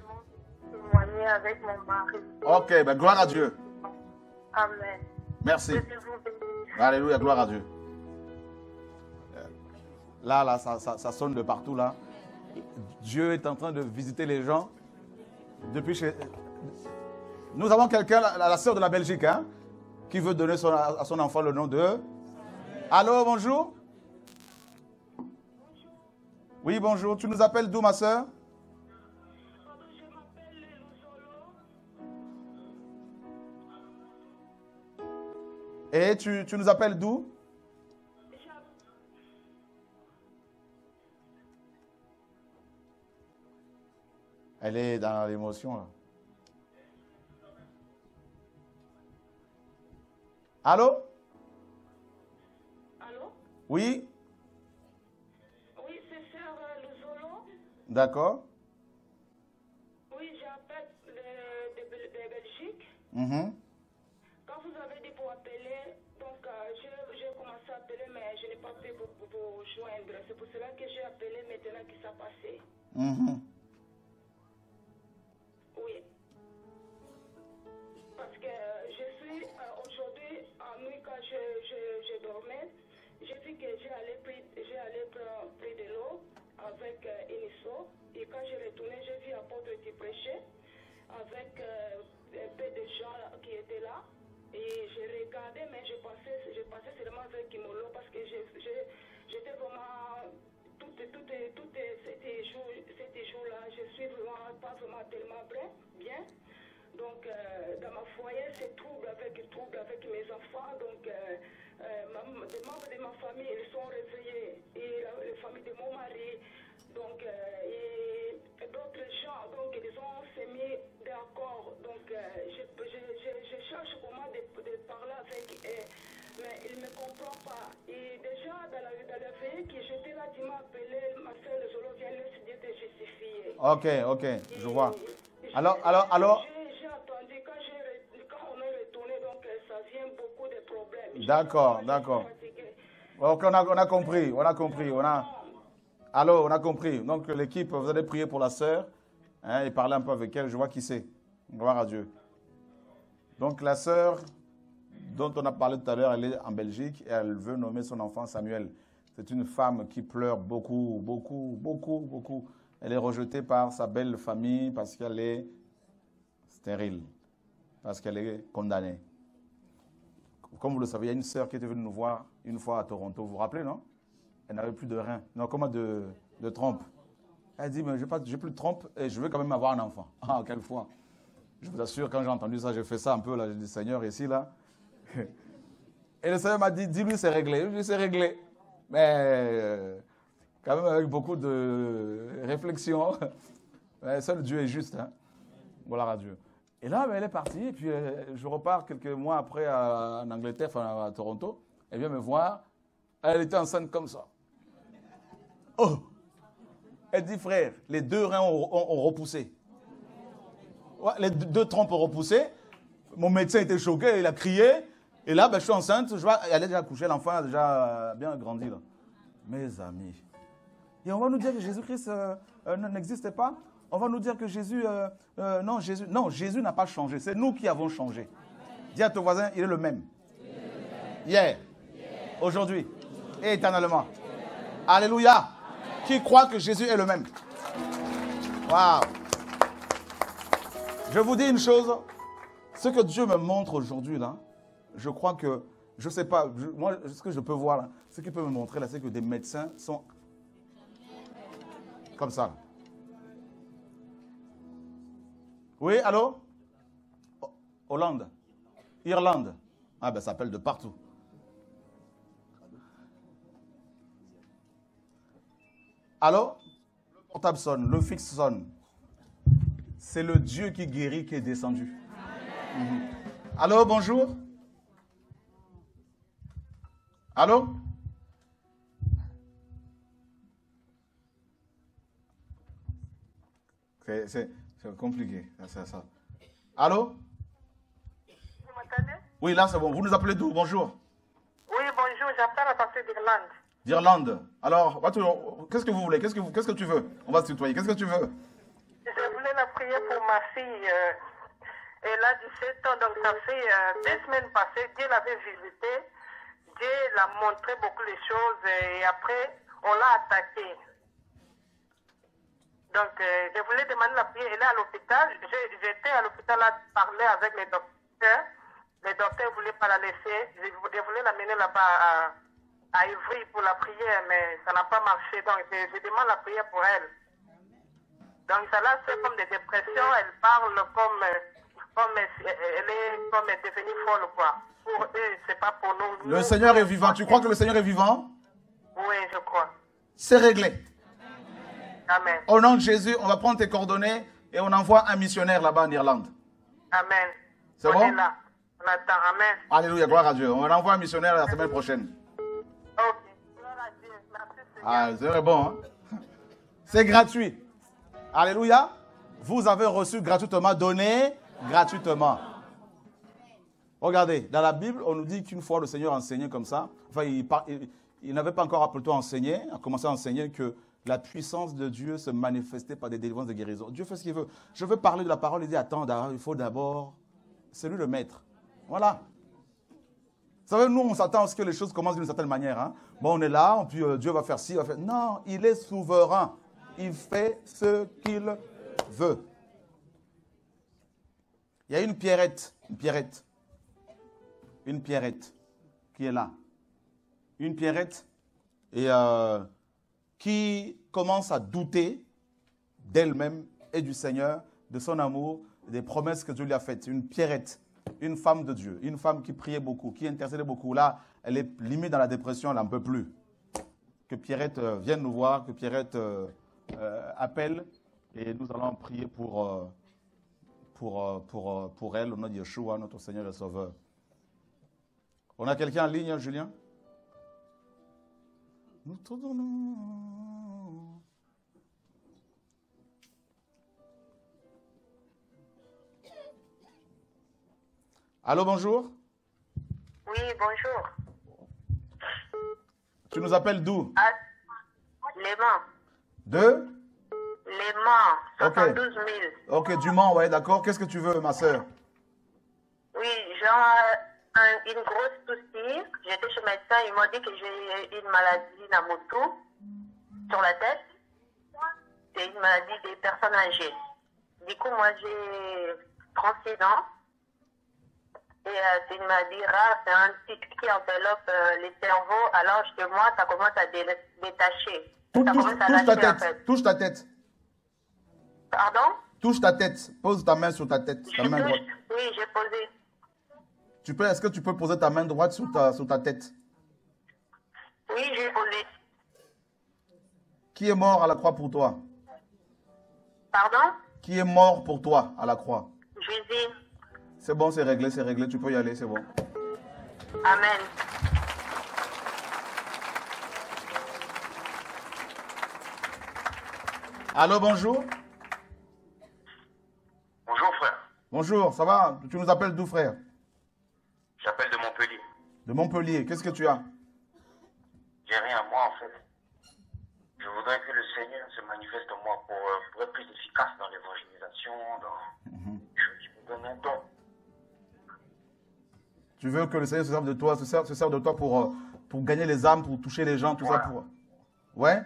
Témoigner avec mon mari. Ok, ben gloire à Dieu. Amen. Merci. Que Dieu vous bénisse. Alléluia, gloire à Dieu. Là, ça sonne de partout là. Dieu est en train de visiter les gens. Depuis chez... Nous avons quelqu'un, la sœur de la Belgique, hein, qui veut donner à son enfant le nom de... Allô, bonjour. Oui, bonjour. Tu nous appelles d'où, ma sœur? Et tu nous appelles d'où? Elle est dans l'émotion, là. Allô? Allô? Oui? Oui, c'est sœur Luzolo. D'accord. Oui, j'appelle de Belgique. Mhm. Quand vous avez dit pour appeler, donc j'ai commencé à appeler, mais je n'ai pas pu vous joindre. C'est pour cela que j'ai appelé maintenant qui s'est passé. Mhm. Oui. Parce que je suis aujourd'hui, en nuit, quand je dormais, j'ai vu que j'ai allé prendre de l'eau avec Inisso. Et quand je retournais, j'ai vu l'apôtre qui prêchait avec un peu de gens qui étaient là. Et je regardais, mais je passais seulement avec Imolo parce que j'étais vraiment. Ces jours-là, je suis vraiment pas vraiment tellement bien. Donc, dans ma foyer, c'est trouble avec mes enfants. Donc, des membres de ma famille, ils sont réveillés. Et la famille de mon mari. Donc, et d'autres gens, donc, ils ont s'est mis d'accord. Donc, je cherche comment de parler avec eux. Mais il ne me comprend pas. Et déjà, dans la veille que j'étais là, tu m'as appelé, ma soeur Zolo vient laisser Dieu te justifier. Ok, je vois. Alors. J'ai attendu, quand on est retourné, donc ça vient beaucoup de problèmes. D'accord. Ok, on a compris. Alors, on a compris. Donc, l'équipe, vous allez prier pour la sœur, hein, et parler un peu avec elle. Je vois qui c'est. Gloire à Dieu. Donc, la sœur dont on a parlé tout à l'heure, elle est en Belgique et elle veut nommer son enfant Samuel. C'est une femme qui pleure beaucoup. Elle est rejetée par sa belle famille parce qu'elle est stérile, parce qu'elle est condamnée. Comme vous le savez, il y a une sœur qui était venue nous voir une fois à Toronto. Vous vous rappelez, non? Elle n'avait plus de rein. Non, comment de trompe. Elle dit, mais j'ai plus de trompe et je veux quand même avoir un enfant. Ah, quelle fois. Je vous assure, quand j'ai entendu ça, j'ai fait ça un peu, là, j'ai dit, Seigneur, ici, là. Et le Seigneur m'a dit, dis-lui, c'est réglé. Je lui ai dit, c'est réglé. Mais quand même avec beaucoup de réflexion. Mais seul Dieu est juste. Hein. Voilà à Dieu. Et là, elle est partie. Et puis, je repars quelques mois après en Angleterre, enfin à Toronto. Elle vient me voir. Elle était enceinte comme ça. Oh! Elle dit, frère, les deux reins ont repoussé. Ouais, les deux trompes ont repoussé. Mon médecin était choqué, il a crié. Et là, je suis enceinte. Elle est déjà couchée, l'enfant a déjà bien grandi. Là. Mes amis. Et on va nous dire que Jésus-Christ n'existait pas. On va nous dire que Jésus... Jésus n'a pas changé. C'est nous qui avons changé. Dis à ton voisin, il est le même. Hier, aujourd'hui et éternellement. Alléluia. Qui croit que Jésus est le même? Waouh. Je vous dis une chose. Ce que Dieu me montre aujourd'hui, là, je crois que, je ne sais pas, moi, ce que je peux voir, là, ce qu'il peut me montrer, là, c'est que des médecins sont comme ça. Oui, allô? Hollande? Irlande? Ah ben, ça appelle de partout. Allô? Le portable sonne, le fixe sonne. C'est le Dieu qui guérit qui est descendu. Allô, bonjour? Allô? C'est compliqué. Ça. Allô? Vous m'entendez? Oui, là c'est bon. Vous nous appelez d'où? Bonjour. Oui, bonjour, j'appelle à partir d'Irlande. D'Irlande. Alors, qu'est-ce que vous voulez? Qu'est-ce que tu veux? On va se tutoyer. Qu'est-ce que tu veux? Je voulais la prier pour ma fille. Elle a 17 ans, donc ça fait 2 semaines passées. Dieu l'avait visité. Dieu l'a montré beaucoup de choses et après, on l'a attaqué. Donc, je voulais demander la prière. Elle est à l'hôpital. J'étais à l'hôpital à parler avec les docteurs. Les docteurs ne voulaient pas la laisser. Je voulais l'amener là-bas à Ivry pour la prière, mais ça n'a pas marché. Donc, je demande la prière pour elle. Donc, ça là, c'est comme des dépressions. Elle parle comme elle est comme devenue folle, quoi. Pour eux, c'est pas pour nous. Le Seigneur est vivant. Tu crois que le Seigneur est vivant? Oui, je crois. C'est réglé. Amen. Au nom de Jésus, on va prendre tes coordonnées et on envoie un missionnaire là-bas en Irlande. Amen. C'est bon? On est là. On attend. Amen. Alléluia, gloire à Dieu. On envoie un missionnaire la semaine prochaine. Ok. Gloire à Dieu. Merci, Seigneur. Ah, c'est bon, hein? C'est gratuit. Alléluia. Vous avez reçu gratuitement, donné gratuitement. Regardez, dans la Bible, on nous dit qu'une fois le Seigneur enseignait comme ça, enfin, il n'avait pas encore plutôt enseigné, a commencé à enseigner que la puissance de Dieu se manifestait par des délivrances, des guérisons. Dieu fait ce qu'il veut. Je veux parler de la parole, il dit, attends, il faut d'abord... C'est lui le maître. Voilà. Vous savez, nous, on s'attend à ce que les choses commencent d'une certaine manière. Hein. Bon, on est là, puis Dieu va faire ci, va faire... Non, il est souverain. Il fait ce qu'il veut. Il y a une pierrette qui est là. Une pierrette et qui commence à douter d'elle-même et du Seigneur, de son amour, des promesses que Dieu lui a faites. Une pierrette, une femme de Dieu, une femme qui priait beaucoup, qui intercédait beaucoup. Là, elle est limite dans la dépression, elle n'en peut plus. Que Pierrette vienne nous voir, que Pierrette appelle et nous allons prier pour elle, au nom de Yeshua, notre Seigneur et Sauveur. On a quelqu'un en ligne, Julien? Nous te donnons. Allô, bonjour? Oui, bonjour. Tu nous appelles d'où? Les Mans. De? Les Mans, 72 000. Ok, du Mans, ouais, d'accord. Qu'est-ce que tu veux, ma soeur? Oui, j'ai une grosse souci. J'étais chez le médecin, ils m'ont dit que j'ai une maladie Namoto sur la tête. C'est une maladie des personnes âgées. Du coup, moi, j'ai 36 ans. Et c'est une maladie rare, c'est un titre qui enveloppe les cerveaux. Alors, chez moi, ça commence à détacher. Touche ta tête. Pardon? Touche ta tête. Pose ta main sur ta tête. Ta main droite. Oui, j'ai posé. Est-ce que tu peux poser ta main droite sur ta tête? Oui, j'ai posé. Qui est mort à la croix pour toi? Pardon? Qui est mort pour toi à la croix? Jésus. C'est bon, c'est réglé, tu peux y aller, c'est bon. Amen. Allô, bonjour. Bonjour frère. Bonjour, ça va? Tu nous appelles d'où, frère? J'appelle de Montpellier. De Montpellier, qu'est-ce que tu as? J'ai rien, moi en fait. Je voudrais que le Seigneur se manifeste en moi pour être plus efficace dans l'évangélisation, Je me donne un don. Tu veux que le Seigneur se serve de toi, se serve de toi pour gagner les âmes, pour toucher les gens, tout ça pour... Ouais?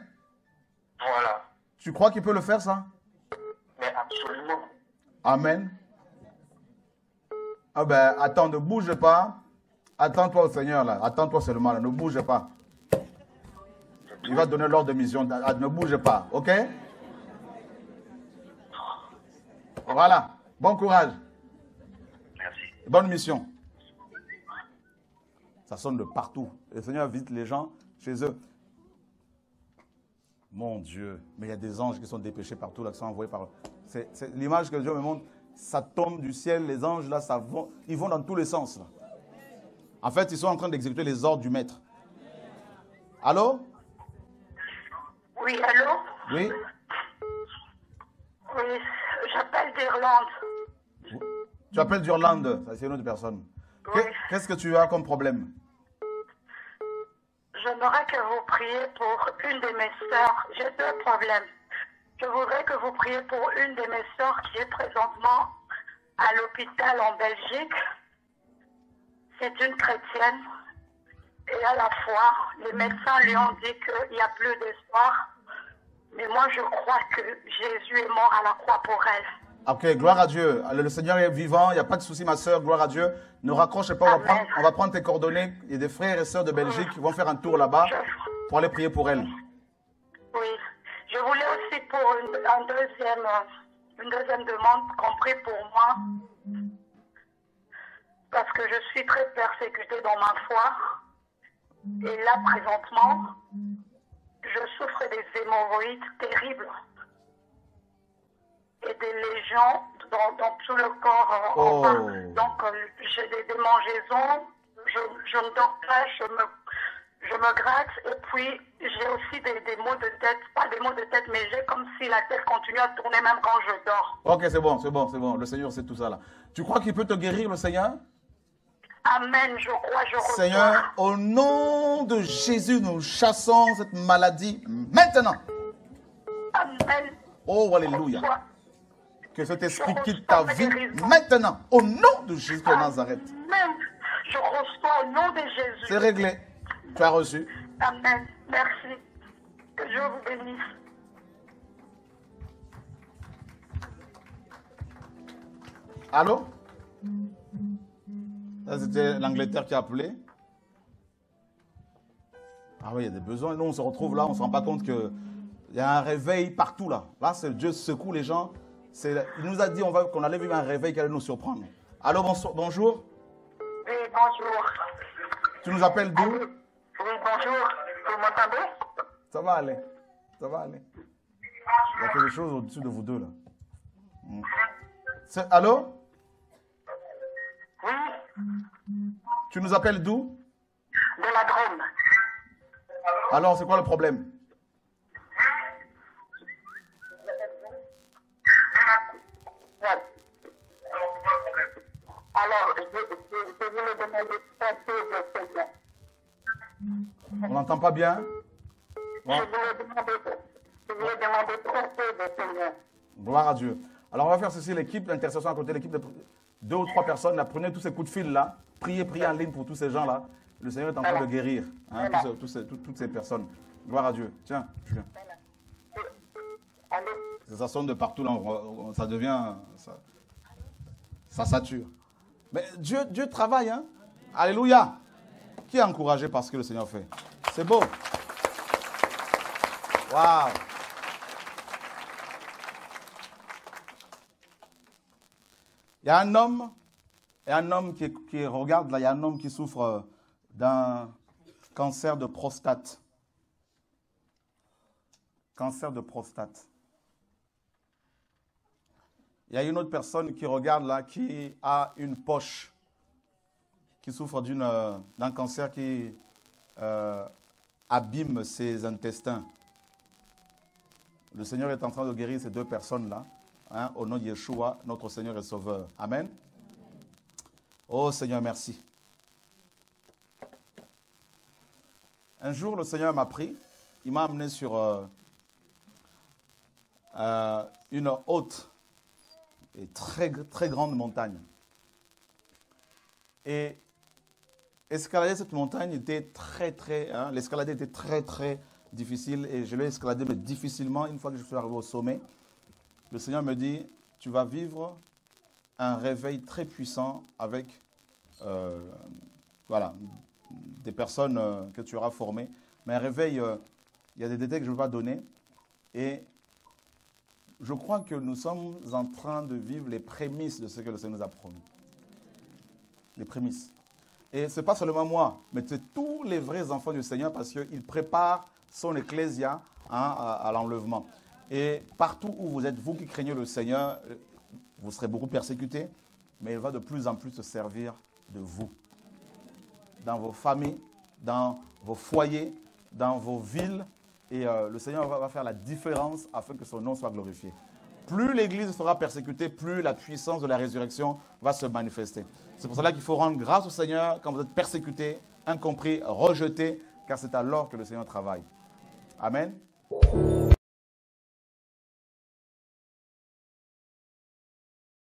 Voilà. Tu crois qu'il peut le faire, ça? Mais absolument. Amen. Ah ben, attends, ne bouge pas. Attends-toi au Seigneur, là. Attends-toi seulement, là. Ne bouge pas. Il va donner l'ordre de mission. Ne bouge pas, ok? Voilà. Bon courage. Merci. Bonne mission. Ça sonne de partout. Le Seigneur visite les gens chez eux. Mon Dieu. Mais il y a des anges qui sont dépêchés partout, là, qui sont envoyés par... C'est l'image que Dieu me montre. Ça tombe du ciel. Les anges, là, ils vont dans tous les sens, là. En fait, ils sont en train d'exécuter les ordres du maître. Allô? Oui, allô? Oui? Oui, j'appelle d'Irlande. Tu appelles d'Irlande, ça c'est une autre personne. Oui. Qu'est-ce que tu as comme problème? J'aimerais que vous priez pour une de mes sœurs. J'ai deux problèmes. Je voudrais que vous priez pour une de mes sœurs qui est présentement à l'hôpital en Belgique. C'est une chrétienne. Et à la fois, les médecins lui ont dit qu'il n'y a plus d'espoir. Mais moi, je crois que Jésus est mort à la croix pour elle. Ok, gloire à Dieu. Le Seigneur est vivant, il n'y a pas de souci, ma soeur, gloire à Dieu. Ne raccroche pas, on va prendre tes coordonnées. Il y a des frères et sœurs de Belgique qui vont faire un tour là-bas pour aller prier pour elle. Oui, je voulais aussi pour une deuxième demande qu'on prie pour moi. Parce que je suis très persécutée dans ma foi. Et là, présentement, je souffre des hémorroïdes terribles et des lésions dans tout le corps. Enfin, donc, j'ai des démangeaisons, je ne dors pas, je me gratte. Et puis, j'ai aussi des maux de tête, pas des maux de tête, mais j'ai comme si la tête continue à tourner même quand je dors. Ok, c'est bon. Le Seigneur sait tout ça là. Tu crois qu'il peut te guérir, le Seigneur? Amen, je crois, je reçois. Seigneur, au nom de Jésus, nous chassons cette maladie maintenant. Amen. Oh, alléluia. Que cet esprit quitte ta vie maintenant, au nom de Jésus de Nazareth. Amen. Je reçois au nom de Jésus. C'est réglé. Tu as reçu. Amen. Merci. Que Dieu vous bénisse. Allô? Ça, c'était l'Angleterre qui a appelé. Ah oui, il y a des besoins. Nous, on se retrouve là, on ne se rend pas compte qu'il y a un réveil partout là. Là, Dieu secoue les gens. Il nous a dit qu'on allait vivre un réveil qui allait nous surprendre. Allô, bonjour. Oui, bonjour. Tu nous appelles d'où? Oui, bonjour. Vous m'entendez? Ça va aller. Ça va aller. Il y a quelque chose au-dessus de vous deux là. Allô? Oui. Tu nous appelles d'où? De la Drôme. Alors, c'est quoi le problème? Alors, je voulais demander trois choses au Seigneur. On n'entend pas bien? Bon. Je voulais demander trois choses au Seigneur. Gloire à Dieu. Alors, on va faire ceci, l'équipe d'intercession à côté, l'équipe de 2 ou 3 personnes, là, prenez tous ces coups de fil là, priez en ligne pour tous ces gens là. Le Seigneur est en train de guérir hein, toutes ces personnes. Gloire à Dieu. Tiens, tu viens. Ça sonne de partout là, ça devient, ça sature. Mais Dieu travaille, hein. Alléluia. Qui est encouragé par ce que le Seigneur fait? C'est beau. Waouh. Il y a un homme qui regarde là, il y a un homme qui souffre d'un cancer de prostate. Cancer de prostate. Il y a une autre personne qui regarde là, qui a une poche, qui souffre d'un cancer qui abîme ses intestins. Le Seigneur est en train de guérir ces deux personnes-là. Hein, au nom de Yeshua, notre Seigneur et Sauveur. Amen. Oh Seigneur, merci. Un jour, le Seigneur m'a pris. Il m'a amené sur une haute et très, très grande montagne. Et escalader cette montagne était l'escalade était très, très difficile. Et je l'ai escaladé, mais difficilement, une fois que je suis arrivé au sommet. Le Seigneur me dit, tu vas vivre un réveil très puissant avec voilà, des personnes que tu auras formées. Mais un réveil, il y a des détails que je ne veux pas donner. Et je crois que nous sommes en train de vivre les prémices de ce que le Seigneur nous a promis. Les prémices. Et ce n'est pas seulement moi, mais c'est tous les vrais enfants du Seigneur parce qu'il prépare son ecclésia à l'enlèvement. Et partout où vous êtes, vous qui craignez le Seigneur, vous serez beaucoup persécutés, mais il va de plus en plus se servir de vous. Dans vos familles, dans vos foyers, dans vos villes. Et le Seigneur va faire la différence afin que son nom soit glorifié. Plus l'Église sera persécutée, plus la puissance de la résurrection va se manifester. C'est pour cela qu'il faut rendre grâce au Seigneur quand vous êtes persécutés, incompris, rejetés, car c'est alors que le Seigneur travaille. Amen.